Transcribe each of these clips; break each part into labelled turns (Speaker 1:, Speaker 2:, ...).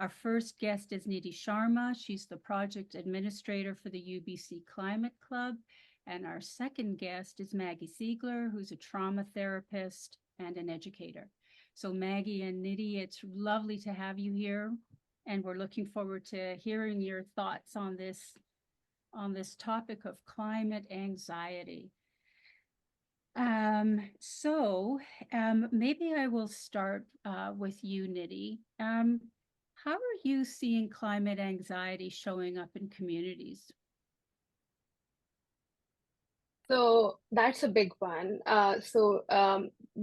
Speaker 1: Our first guest is Nidhi Sharma. She's the project administrator for the UBC Climate Club. And our second guest is Maggie Siegler, who's a trauma therapist and an educator. So Maggie and Nidhi, it's lovely to have you here. And we're looking forward to hearing your thoughts on this topic of climate anxiety. Maybe I will start with you, Nidhi. How are you seeing climate anxiety showing up in communities?
Speaker 2: So that's a big one.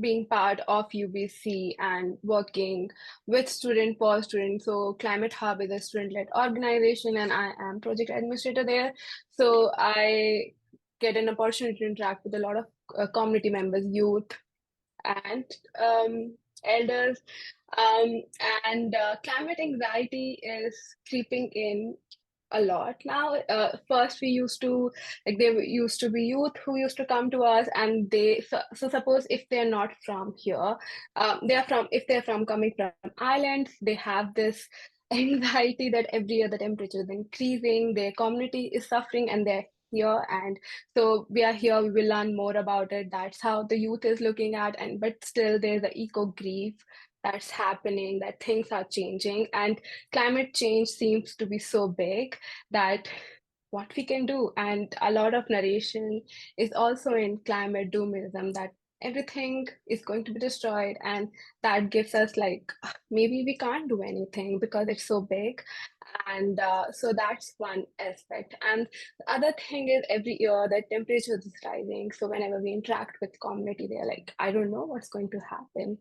Speaker 2: Being part of UBC and working with student for student. So Climate Hub is a student-led organization, and I am project administrator there. So I get an opportunity to interact with a lot of community members, youth, and elders. Um, Climate anxiety is creeping in a lot now. First, we used to there used to be youth who used to come to us, and so suppose if they're not from here, they're from coming from islands, they have this anxiety that every year the temperature is increasing, their community is suffering, and they're here, and so we are here, we will learn more about it. That's how the youth is looking at, and but still there's the eco grief that's happening, that things are changing, and climate change seems to be so big that what we can do. And a lot of narration is also in climate doomism, that everything is going to be destroyed, and that gives us like maybe we can't do anything because it's so big. And so that's one aspect. And the other thing is every year the temperature is rising. So whenever we interact with community, they're like, I don't know what's going to happen.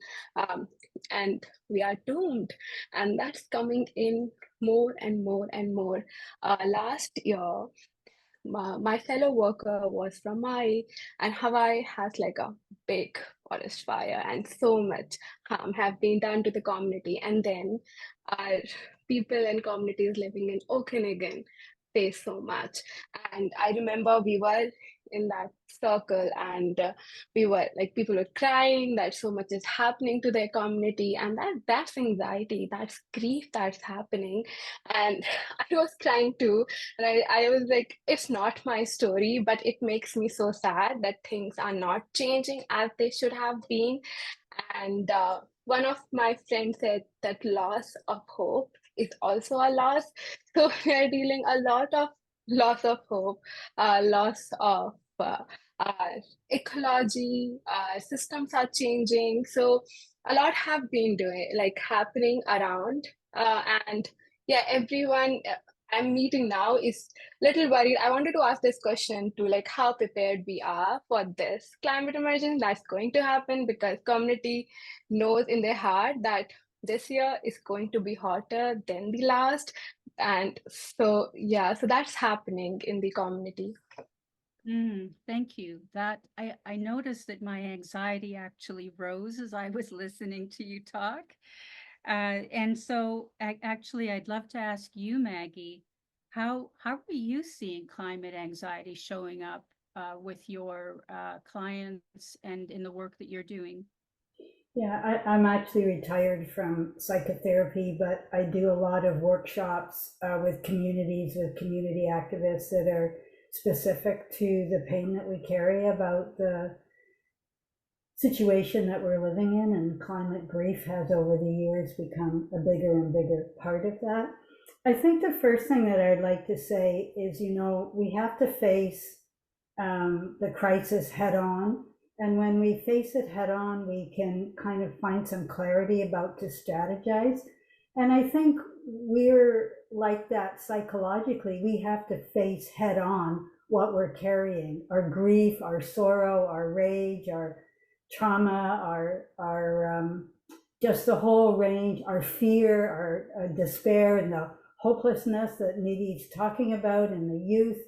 Speaker 2: And we are doomed. And that's coming in more and more and more. Last year, my fellow worker was from Maui, and Hawaii has like a big forest fire, and so much harm have been done to the community. And then our people and communities living in Okanagan face so much. And I remember we were in that circle, and we were like, people were crying that so much is happening to their community, and that's anxiety, that's grief that's happening. And I was crying too, and I was like, it's not my story, but it makes me so sad that things are not changing as they should have been. And one of my friends said that loss of hope is also a loss. So we are dealing a lot of loss of hope, loss of ecology, systems are changing. So a lot have been doing like happening around, and yeah, everyone I'm meeting now is little worried. I wanted to ask this question to like how prepared we are for this climate emergency that's going to happen, because community knows in their heart that this year is going to be hotter than the last. And so yeah, so that's happening in the community.
Speaker 1: Thank you. That I noticed that my anxiety actually rose as I was listening to you talk. And so actually, I'd love to ask you, Maggie, how are you seeing climate anxiety showing up with your clients and in the work that you're doing?
Speaker 3: Yeah, I'm actually retired from psychotherapy, but I do a lot of workshops with communities, with community activists that are specific to the pain that we carry about the situation that we're living in, and climate grief has over the years become a bigger and bigger part of that. I think the first thing that I'd like to say is, we have to face the crisis head on. And when we face it head on, we can kind of find some clarity about to strategize. And I think we're like that psychologically. We have to face head on what we're carrying, our grief, our sorrow, our rage, our trauma, our just the whole range, our fear, our despair, and the hopelessness that Nidhi's talking about, and the youth.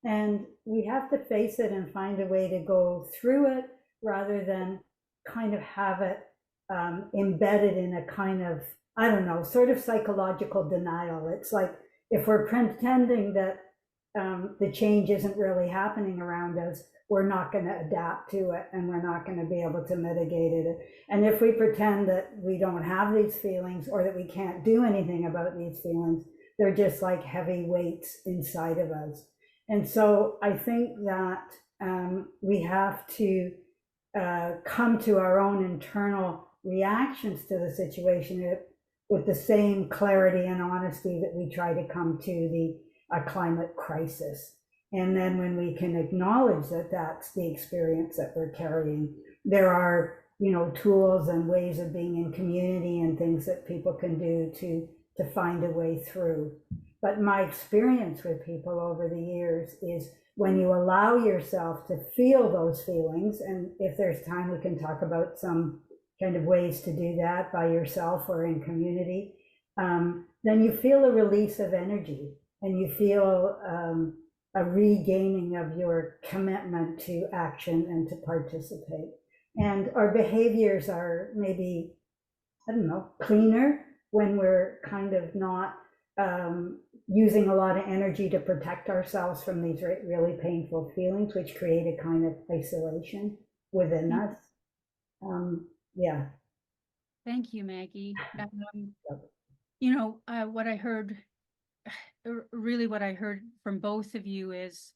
Speaker 3: And we have to face it and find a way to go through it, rather than kind of have it embedded in a kind of, I don't know, sort of psychological denial. It's like if we're pretending that the change isn't really happening around us, we're not going to adapt to it, and we're not going to be able to mitigate it. And if we pretend that we don't have these feelings, or that we can't do anything about these feelings, they're just like heavy weights inside of us. And so I think that we have to come to our own internal reactions to the situation with the same clarity and honesty that we try to come to the climate crisis. And then when we can acknowledge that that's the experience that we're carrying, there are, tools and ways of being in community and things that people can do to find a way through. But my experience with people over the years is, when you allow yourself to feel those feelings, and if there's time, we can talk about some kind of ways to do that by yourself or in community, then you feel a release of energy, and you feel a regaining of your commitment to action and to participate. And our behaviors are maybe, I don't know, cleaner when we're kind of not using a lot of energy to protect ourselves from these really painful feelings, which create a kind of isolation within us. Yeah.
Speaker 1: Thank you, Maggie. What I heard, really what I heard from both of you is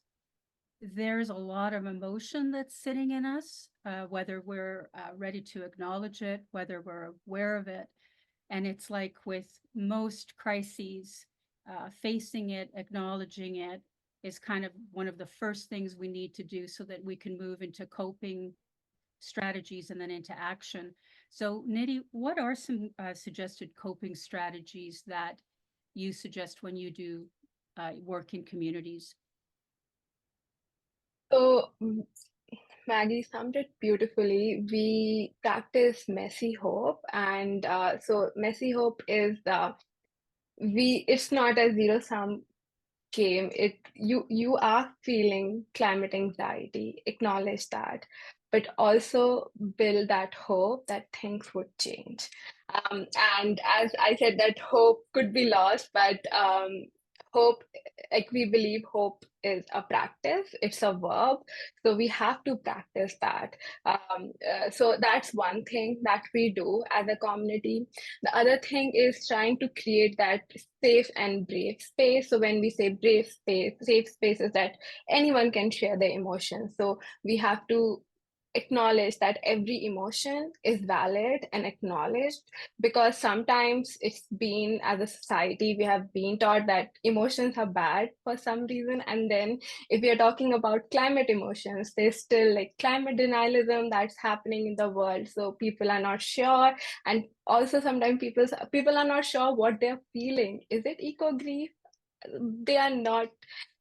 Speaker 1: there's a lot of emotion that's sitting in us, whether we're ready to acknowledge it, whether we're aware of it. And it's like with most crises, facing it, acknowledging it is kind of one of the first things we need to do so that we can move into coping strategies and then into action. So Nidhi, what are some suggested coping strategies that you suggest when you do work in communities?
Speaker 2: So Maggie summed it beautifully. We practice messy hope, and so messy hope is it's not a zero-sum game. You are feeling climate anxiety, acknowledge that, but also build that hope that things would change. And as I said, that hope could be lost, but hope, like we believe hope is a practice, it's a verb. So we have to practice that. So that's one thing that we do as a community. The other thing is trying to create that safe and brave space. So when we say brave space, safe space is that anyone can share their emotions. So we have to acknowledge that every emotion is valid and acknowledged, because sometimes it's been, as a society, we have been taught that emotions are bad for some reason. And then if we are talking about climate emotions, there's still like climate denialism that's happening in the world. So people are not sure. And also sometimes people are not sure what they're feeling. Is it eco grief? They are not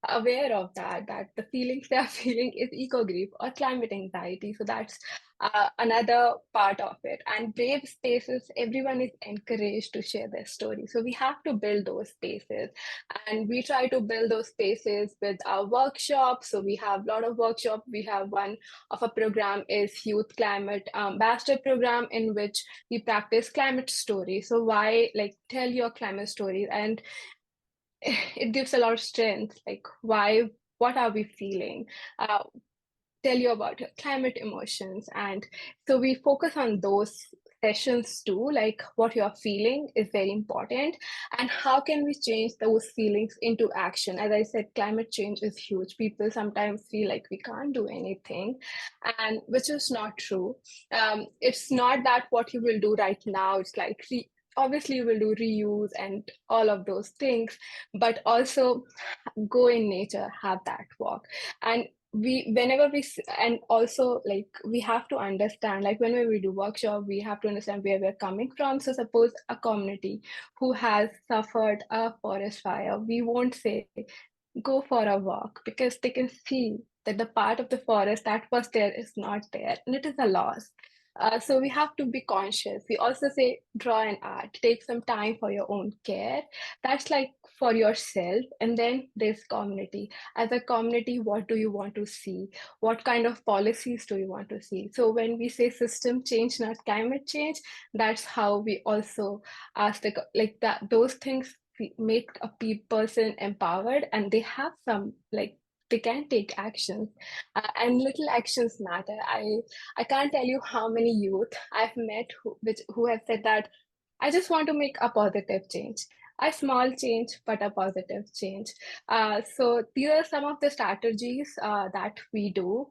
Speaker 2: aware of that the feelings they are feeling is eco grief or climate anxiety. So that's another part of it. And brave spaces, everyone is encouraged to share their story. So we have to build those spaces, and we try to build those spaces with our workshops. So we have a lot of workshops. We have one of a program is Youth Climate Ambassador program, in which we practice climate story. So why, like, tell your climate stories, and it gives a lot of strength, like what are we feeling, tell you about your climate emotions. And so we focus on those sessions too, like what you're feeling is very important, and how can we change those feelings into action. As I said, climate change is huge. People sometimes feel like we can't do anything, and which is not true. It's not that what you will do right now, it's like obviously you will do reuse and all of those things, but also go in nature, have that walk. And and also, like, we have to understand, like, whenever we do workshop, we have to understand where we're coming from. So suppose a community who has suffered a forest fire, we won't say go for a walk, because they can see that the part of the forest that was there is not there, and it is a loss. So we have to be conscious. We also say draw an art, take some time for your own care. That's like for yourself. And then there's community. As a community, what do you want to see? What kind of policies do you want to see? So when we say system change, not climate change, that's how we also ask, like that those things make a person empowered, and they have some, like, they can take actions, and little actions matter. I can't tell you how many youth I've met who have said that I just want to make a positive change, a small change, but a positive change. So these are some of the strategies that we do.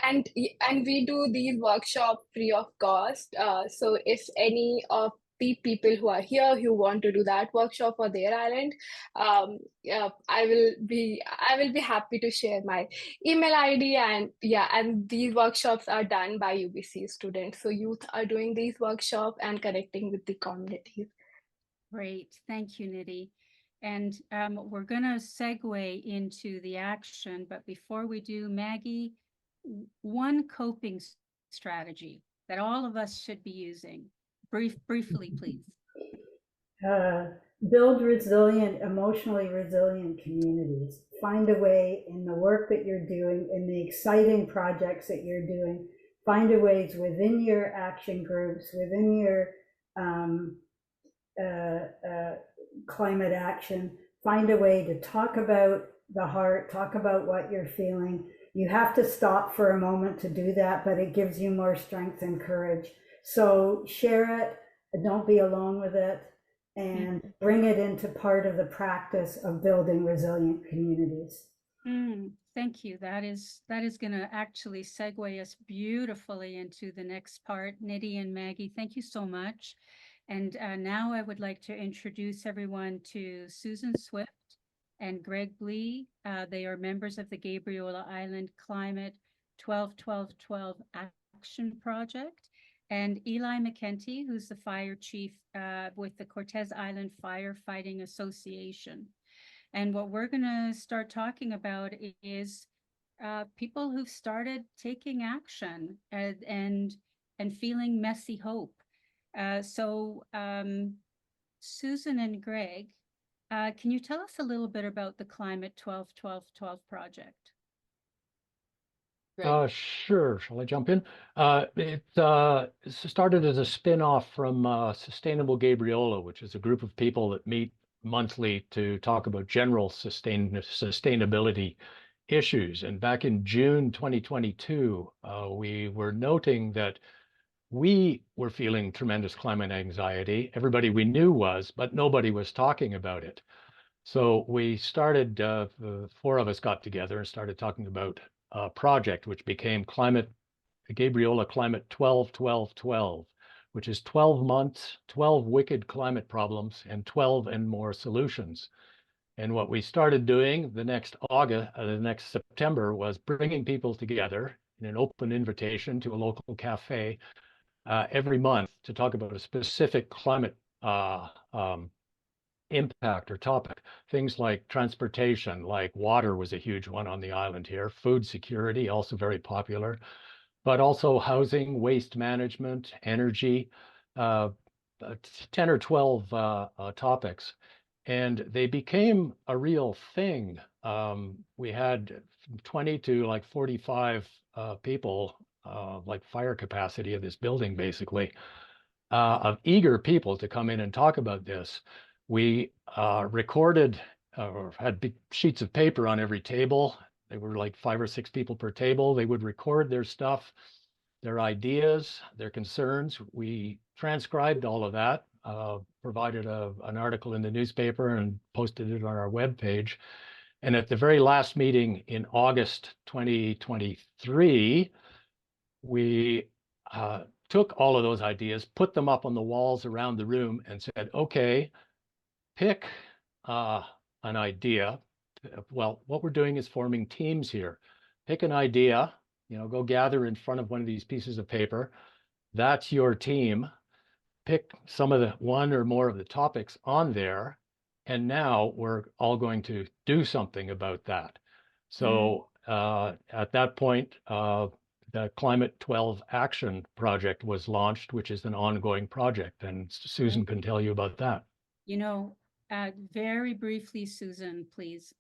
Speaker 2: And we do these workshops free of cost. So if any of the people who are here who want to do that workshop for their island, yeah, I will be happy to share my email ID. And yeah, and these workshops are done by UBC students. So youth are doing these workshops and connecting with the communities.
Speaker 1: Great. Thank you, Nidhi. And we're going to segue into the action. But before we do, Maggie, one coping strategy that all of us should be using. Briefly, please.
Speaker 3: Build resilient, emotionally resilient communities. Find a way in the work that you're doing, in the exciting projects that you're doing, find a ways within your action groups, within your climate action, find a way to talk about the heart, talk about what you're feeling. You have to stop for a moment to do that, but it gives you more strength and courage. So share it, don't be alone with it, and bring it into part of the practice of building resilient communities.
Speaker 1: Thank you. That is going to actually segue us beautifully into the next part. Nidhi and Maggie, thank you so much. And now I would like to introduce everyone to Susan Swift and Greg Blee. They are members of the Gabriola Island Climate 12-12-12 Action Project, and Eli McKenty, who's the fire chief with the Cortez Island Firefighting Association. And what we're going to start talking about is people who've started taking action and feeling messy hope. So Susan and Greg, can you tell us a little bit about the Climate 12-12-12 project?
Speaker 4: Sure. Shall I jump in? It started as a spin-off from Sustainable Gabriola, which is a group of people that meet monthly to talk about general sustainability issues. And back in June 2022, we were noting that we were feeling tremendous climate anxiety. Everybody we knew was, but nobody was talking about it. So we started, the four of us got together and started talking about a project which became Gabriola Climate 12-12-12, which is 12 months, 12 wicked climate problems, and 12 and more solutions. And what we started doing the next September was bringing people together in an open invitation to a local cafe every month to talk about a specific climate impact or topic. Things like transportation, like water was a huge one on the island here, food security, also very popular, but also housing, waste management, energy, 10 or 12 topics. And they became a real thing. We had 20 to like 45 people, like fire capacity of this building, basically, of eager people to come in and talk about this. We recorded or had big sheets of paper on every table. They were like 5 or 6 people per table. They would record their stuff, their ideas, their concerns. We transcribed all of that, provided an article in the newspaper and posted it on our webpage. And at the very last meeting in August 2023, we took all of those ideas, put them up on the walls around the room and said, okay, pick an idea. Well, what we're doing is forming teams here. Pick an idea, go gather in front of one of these pieces of paper. That's your team. Pick some of the one or more of the topics on there. And now we're all going to do something about that. So at that point, the Climate 12 Action Project was launched, which is an ongoing project. And Susan can tell you about that.
Speaker 1: Very briefly, Susan, please.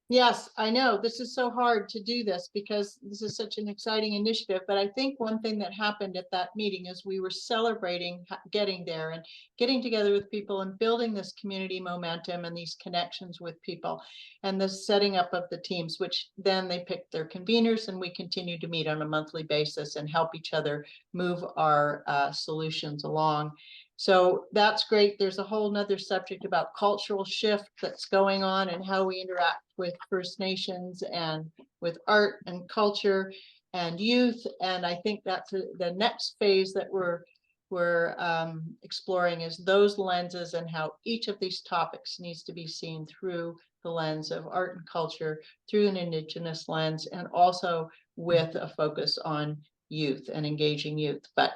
Speaker 5: Yes, I know. This is so hard to do this because this is such an exciting initiative. But I think one thing that happened at that meeting is we were celebrating getting there and getting together with people and building this community momentum and these connections with people and the setting up of the teams, which then they picked their conveners and we continue to meet on a monthly basis and help each other move our solutions along. So that's great. There's a whole nother subject about cultural shift that's going on and how we interact with First Nations and with art and culture and youth. And I think that's the next phase that we're exploring is those lenses and how each of these topics needs to be seen through the lens of art and culture, through an Indigenous lens, and also with a focus on youth and engaging youth. But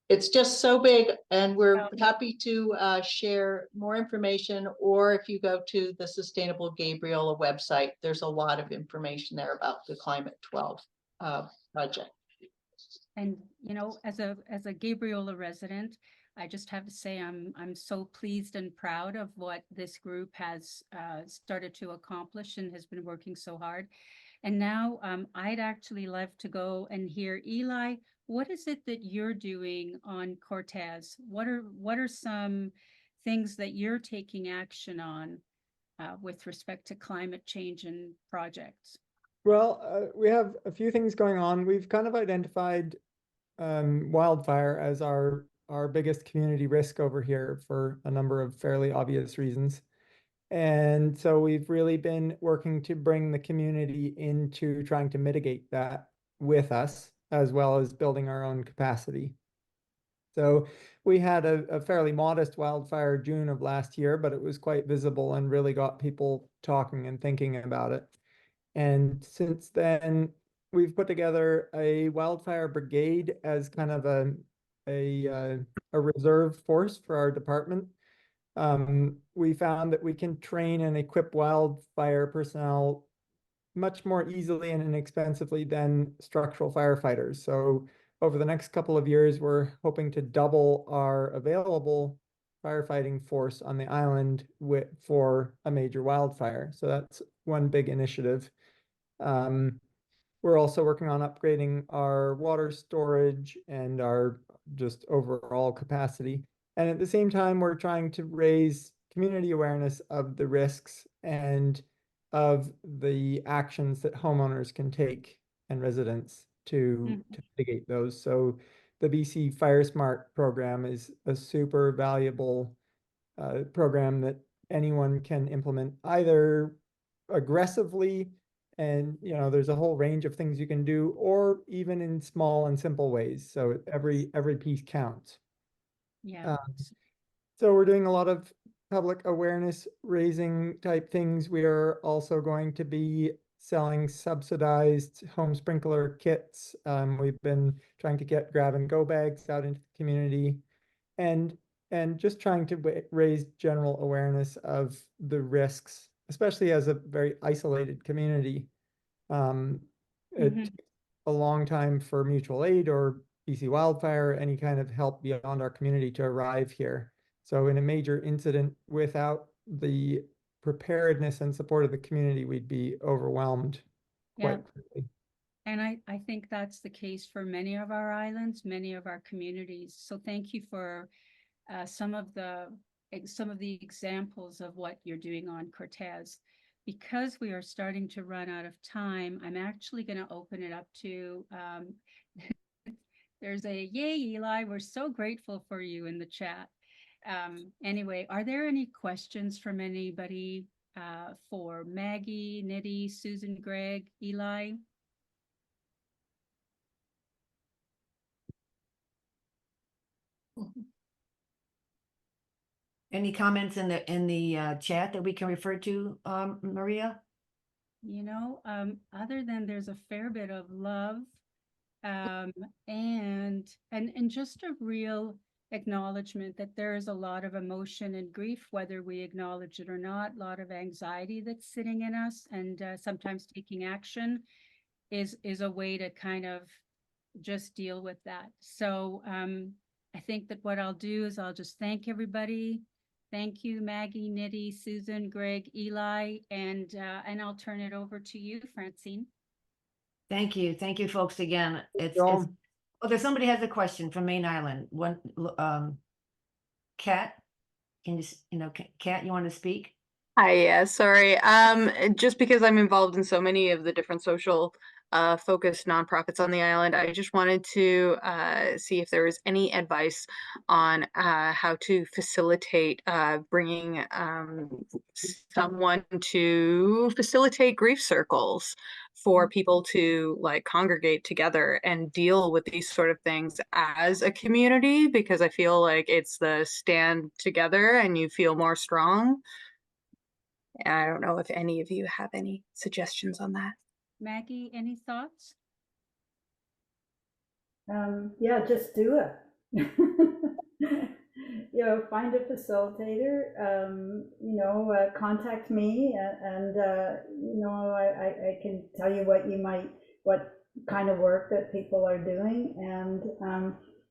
Speaker 5: it's just so big, and we're happy to share more information, or if you go to the Sustainable Gabriola website, there's a lot of information there about the Climate 12 project.
Speaker 1: And, you know, as a Gabriola resident, I just have to say I'm so pleased and proud of what this group has started to accomplish and has been working so hard. And now I'd actually love to go and hear, Eli, what is it that you're doing on Cortez? What are some things that you're taking action on with respect to climate change and projects?
Speaker 6: Well, we have a few things going on. We've kind of identified wildfire as our biggest community risk over here for a number of fairly obvious reasons. And so we've really been working to bring the community into trying to mitigate that with us, as well as building our own capacity. So we had a fairly modest wildfire June of last year, but it was quite visible and really got people talking and thinking about it. And since then, we've put together a wildfire brigade as kind of a reserve force for our department. We found that we can train and equip wildfire personnel much more easily and inexpensively than structural firefighters. So over the next couple of years, we're hoping to double our available firefighting force on the island for a major wildfire. So that's one big initiative. We're also working on upgrading our water storage and our just overall capacity. And at the same time, we're trying to raise community awareness of the risks and of the actions that homeowners can take and residents to mitigate those. So the BC Fire Smart program is a super valuable program that anyone can implement either aggressively, and there's a whole range of things you can do, or even in small and simple ways. So every piece counts.
Speaker 1: Yeah.
Speaker 6: So we're doing a lot of public awareness raising type things. We are also going to be selling subsidized home sprinkler kits. We've been trying to get grab and go bags out into the community, and just trying to raise general awareness of the risks, especially as a very isolated community. It takes a long time for mutual aid or BC Wildfire, any kind of help beyond our community to arrive here. So in a major incident, without the preparedness and support of the community, we'd be overwhelmed quite quickly.
Speaker 1: And I think that's the case for many of our islands, many of our communities. So thank you for some of the examples of what you're doing on Cortez. Because we are starting to run out of time, I'm actually going to open it up to, there's a yay, Eli, we're so grateful for you in the chat. Anyway, are there any questions from anybody for Maggie, Nidhi, Susan, Greg, Eli?
Speaker 7: Any comments in the chat that we can refer to, Maria?
Speaker 1: Other than there's a fair bit of love, and just a real acknowledgement that there is a lot of emotion and grief, whether we acknowledge it or not, a lot of anxiety that's sitting in us, and sometimes taking action is a way to kind of just deal with that. So I think that what I'll do is I'll just thank everybody. Thank you, Maggie, Nidhi, Susan, Greg, Eli, and I'll turn it over to you, Francine.
Speaker 7: Thank you. Thank you, folks, again. It's,
Speaker 8: Joel.
Speaker 7: oh, there's somebody has a question from Main Island. One, Kat, can you, Kat, you want to speak?
Speaker 9: Hi, yeah, sorry. Just because I'm involved in so many of the different social focused nonprofits on the island, I just wanted to see if there was any advice on how to facilitate bringing someone to facilitate grief circles for people to like congregate together and deal with these sort of things as a community, because I feel like it's the stand together and you feel more strong. And I don't know if any of you have any suggestions on that.
Speaker 1: Maggie, any thoughts?
Speaker 3: Yeah, just do it. Find a facilitator, contact me and, I can tell you what kind of work that people are doing. And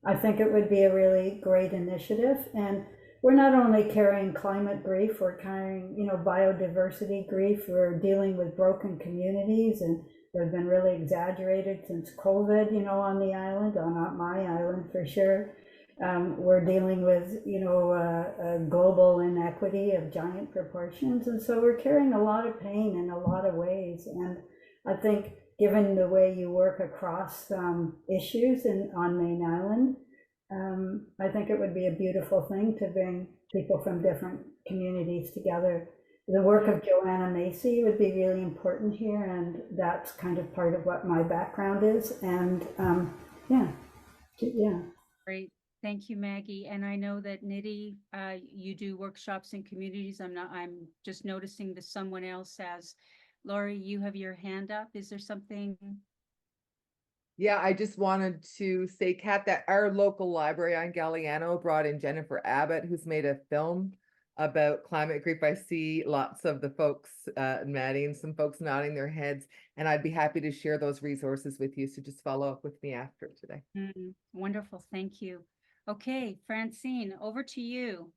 Speaker 3: I think it would be a really great initiative. And we're not only carrying climate grief, we're carrying, biodiversity grief. We're dealing with broken communities, and they've been really exaggerated since COVID, on the island, not my island for sure. We're dealing with, a global inequity of giant proportions. And so we're carrying a lot of pain in a lot of ways. And I think given the way you work across issues on Main Island, I think it would be a beautiful thing to bring people from different communities together. The work of Joanna Macy would be really important here, and that's kind of part of what my background is. And yeah.
Speaker 1: Great. Thank you, Maggie. And I know that Nidhi, you do workshops in communities. I'm just noticing that someone else has. Lori, you have your hand up. Is there something?
Speaker 8: Yeah, I just wanted to say, Kat, that our local library on Galliano brought in Jennifer Abbott, who's made a film about climate grief. I see lots of the folks, Maddie and some folks nodding their heads, and I'd be happy to share those resources with you. So just follow up with me after today.
Speaker 1: Wonderful. Thank you. Okay, Francine, over to you.